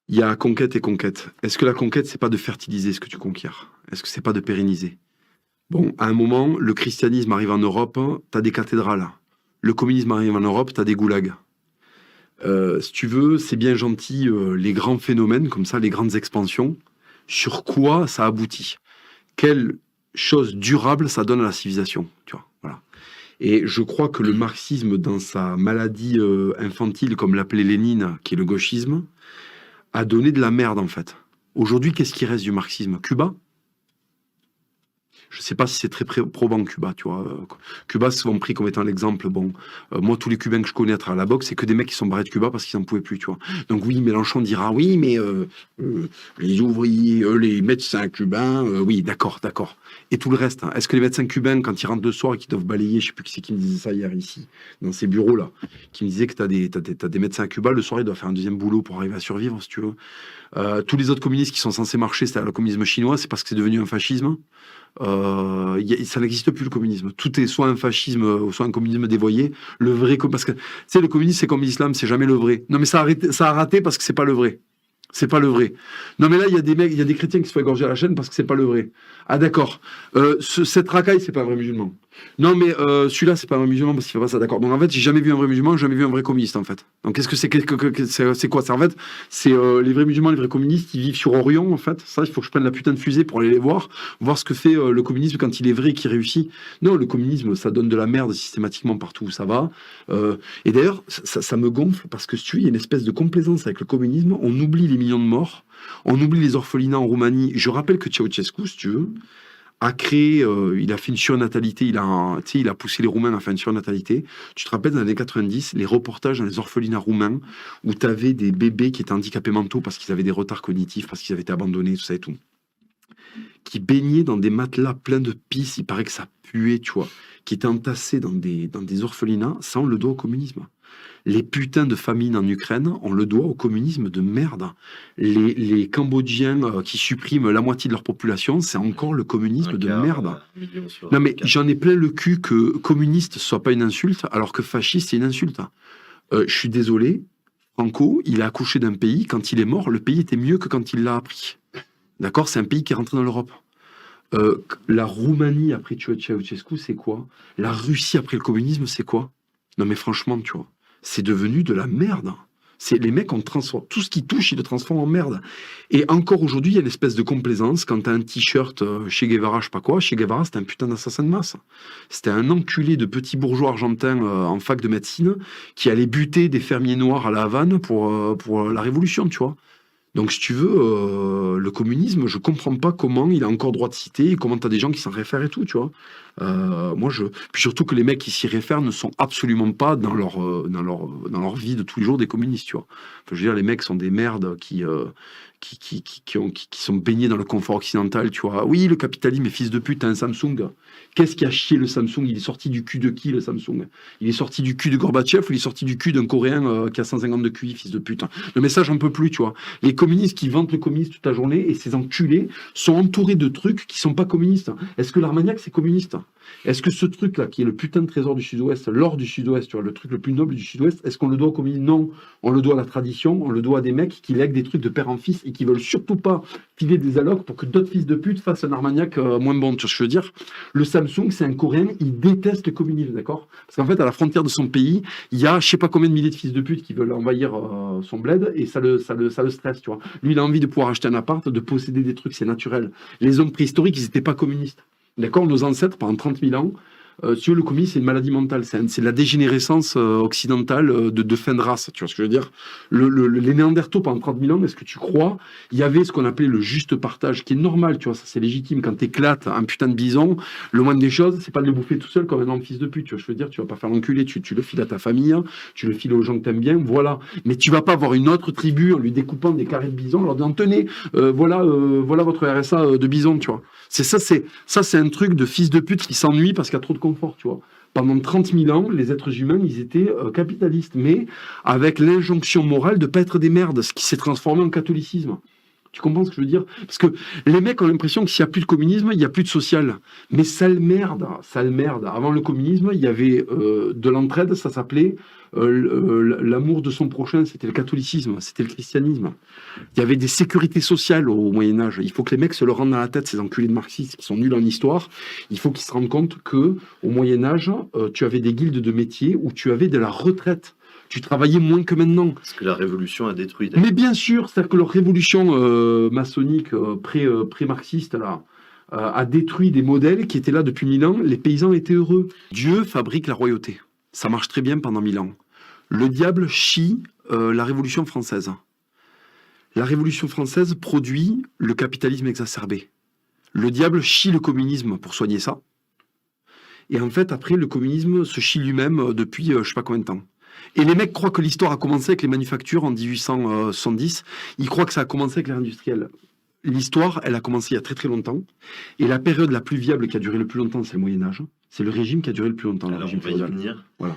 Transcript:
Il y a conquête et conquête. Est-ce que la conquête, c'est pas de fertiliser ce que tu conquiers? Est-ce que c'est pas de pérenniser? Bon, à un moment, le christianisme arrive en Europe, t'as des cathédrales. Le communisme arrive en Europe, t'as des goulags. Si tu veux, c'est bien gentil, les grands phénomènes, comme ça, les grandes expansions. Sur quoi ça aboutit? Quelle chose durable ça donne à la civilisation, tu vois, voilà. Et je crois que le marxisme, dans sa maladie infantile, comme l'appelait Lénine, qui est le gauchisme, a donné de la merde, en fait. Aujourd'hui, qu'est-ce qui reste du marxisme? Cuba? Je sais pas si c'est très probant Cuba, tu vois. Cuba, c'est souvent pris comme étant l'exemple. Bon, moi, tous les Cubains que je connais à travers la boxe, c'est que des mecs qui sont barrés de Cuba parce qu'ils n'en pouvaient plus, tu vois. Donc oui, Mélenchon dira oui, mais les ouvriers, les médecins cubains, oui, d'accord, d'accord. Et tout le reste, hein. Est-ce que les médecins cubains, quand ils rentrent le soir et qu'ils doivent balayer, je sais plus qui c'est qui me disait ça hier ici, dans ces bureaux-là, qui me disait que t'as des médecins à Cuba, le soir, ils doivent faire un deuxième boulot pour arriver à survivre, si tu veux. Tous les autres communistes qui sont censés marcher, c'est-à-dire le communisme chinois, c'est parce que c'est devenu un fascisme. Ça n'existe plus le communisme. Tout est soit un fascisme, soit un communisme dévoyé. Le vrai, parce que tu sais, le communisme c'est comme l'islam, c'est jamais le vrai. Non mais ça a raté parce que c'est pas le vrai. C'est pas le vrai. Non mais là il y a des mecs, il y a des chrétiens qui se font égorger à la chaîne parce que c'est pas le vrai. Ah d'accord. Cette racaille c'est pas un vrai musulman. Non mais celui-là c'est pas un vrai musulman parce qu'il fait pas ça. D'accord. Donc en fait j'ai jamais vu un vrai musulman, j'ai jamais vu un vrai communiste en fait. Donc qu'est-ce que c'est quoi? C'est en fait c'est les vrais musulmans, les vrais communistes, ils vivent sur Orion en fait. Ça il faut que je prenne la putain de fusée pour aller les voir ce que fait le communisme quand il est vrai, qui réussit. Non le communisme ça donne de la merde systématiquement partout où ça va. Et d'ailleurs ça me gonfle parce que si tu veux, il y a une espèce de complaisance avec le communisme. On oublie les millions de morts. On oublie les orphelinats en Roumanie. Je rappelle que Ceausescu, si tu veux, a créé, il a fait une surnatalité, il a poussé les Roumains à faire une surnatalité. Tu te rappelles, dans les années 90, les reportages dans les orphelinats roumains où tu avais des bébés qui étaient handicapés mentaux parce qu'ils avaient des retards cognitifs, parce qu'ils avaient été abandonnés, tout ça et tout, qui baignaient dans des matelas pleins de pisse, il paraît que ça puait, tu vois, qui étaient entassés dans des orphelinats, ça on le doit au communisme. Les putains de famines en Ukraine, on le doit au communisme de merde. Les Cambodgiens qui suppriment la moitié de leur population, c'est encore le communisme de merde. Non mais j'en ai plein le cul que communiste soit pas une insulte, alors que fasciste c'est une insulte. Je suis désolé, Franco, il a accouché d'un pays, quand il est mort, le pays était mieux que quand il l'a appris. D'accord? C'est un pays qui est rentré dans l'Europe. La Roumanie après Ceausescu, c'est quoi? La Russie après le communisme, c'est quoi? Non mais franchement, tu vois, c'est devenu de la merde. Les mecs, on transforme tout ce qui touche, ils le transforment en merde. Et encore aujourd'hui, il y a une espèce de complaisance quand t'as un t-shirt chez Guevara, je sais pas quoi. Chez Guevara, c'était un putain d'assassin de masse. C'était un enculé de petit bourgeois argentin en fac de médecine qui allait buter des fermiers noirs à la Havane pour la Révolution, tu vois. Donc, si tu veux, le communisme, je comprends pas comment il a encore droit de citer, et comment tu as des gens qui s'en réfèrent et tout, tu vois. Puis surtout que les mecs qui s'y réfèrent ne sont absolument pas dans leur vie de tous les jours des communistes, tu vois. Enfin, je veux dire, les mecs sont des merdes qui sont baignés dans le confort occidental, tu vois. Oui, le capitalisme est fils de pute, t'as un Samsung. Qu'est-ce qui a chié le Samsung? Il est sorti du cul de qui, le Samsung? Il est sorti du cul de Gorbatchev ou il est sorti du cul d'un Coréen qui a 150 de QI, fils de pute? Le message, j'en peux plus, tu vois. Les communistes qui vantent le communisme toute la journée et ces enculés sont entourés de trucs qui sont pas communistes. Est-ce que l'Armagnac, c'est communiste? Est-ce que ce truc-là, qui est le putain de trésor du Sud-Ouest, l'or du Sud-Ouest, tu vois, le truc le plus noble du Sud-Ouest, est-ce qu'on le doit au communisme? Non. On le doit à la tradition, on le doit à des mecs qui lèguent des trucs de père en fils et qui veulent surtout pas filer des allocs pour que d'autres fils de pute fassent un Armagnac moins bon. Tu vois ce que je veux dire? Le Samsung, c'est un Coréen, il déteste le communisme, d'accord? Parce qu'en fait, à la frontière de son pays, il y a je sais pas combien de milliers de fils de pute qui veulent envahir son bled et ça le stresse, tu vois. Lui, il a envie de pouvoir acheter un appart, de posséder des trucs, c'est naturel. Les hommes préhistoriques, ils n'étaient pas communistes. D'accord? Nos ancêtres, pendant 30 000 ans, si tu veux, le communisme, c'est une maladie mentale. C'est de la dégénérescence occidentale de fin de race. Tu vois ce que je veux dire? Les Néandertaux, pendant 30 000 ans, est-ce que tu crois, il y avait ce qu'on appelait le juste partage, qui est normal, tu vois, ça c'est légitime. Quand t'éclates un putain de bison, le moindre des choses, c'est pas de le bouffer tout seul comme un énorme fils de pute. Tu vois, je veux dire, tu vas pas faire l'enculé, tu le files à ta famille, tu le files aux gens que t'aimes bien, voilà. Mais tu vas pas voir une autre tribu en lui découpant des carrés de bison, en leur disant, tenez, voilà votre RSA de bison, tu vois. C'est un truc de fils de pute qui s'ennuie parce qu'il y a trop de confort, tu vois. Pendant 30 000 ans, les êtres humains, ils étaient capitalistes, mais avec l'injonction morale de ne pas être des merdes, ce qui s'est transformé en catholicisme. Tu comprends ce que je veux dire? Parce que les mecs ont l'impression que s'il n'y a plus de communisme, il n'y a plus de social. Mais sale merde, sale merde. Avant le communisme, il y avait de l'entraide, ça s'appelait l'amour de son prochain, c'était le catholicisme, c'était le christianisme. Il y avait des sécurités sociales au Moyen-Âge. Il faut que les mecs se le rendent dans la tête, ces enculés de marxistes qui sont nuls en histoire. Il faut qu'ils se rendent compte que au Moyen-Âge, tu avais des guildes de métiers où tu avais de la retraite. Tu travaillais moins que maintenant. Parce que la révolution a détruit. Mais bien sûr, c'est-à-dire que leur révolution maçonnique pré-marxiste là, a détruit des modèles qui étaient là depuis 1000 ans. Les paysans étaient heureux. Dieu fabrique la royauté. Ça marche très bien pendant 1000 ans. Le diable chie la Révolution française. La Révolution française produit le capitalisme exacerbé. Le diable chie le communisme pour soigner ça. Et en fait, après, le communisme se chie lui-même depuis je sais pas combien de temps. Et les mecs croient que l'histoire a commencé avec les manufactures en 1870. Ils croient que ça a commencé avec l'ère industrielle. L'histoire, elle a commencé il y a très très longtemps. Et la période la plus viable qui a duré le plus longtemps, c'est le Moyen-Âge. C'est le régime qui a duré le plus longtemps. Alors, on va y venir. Voilà.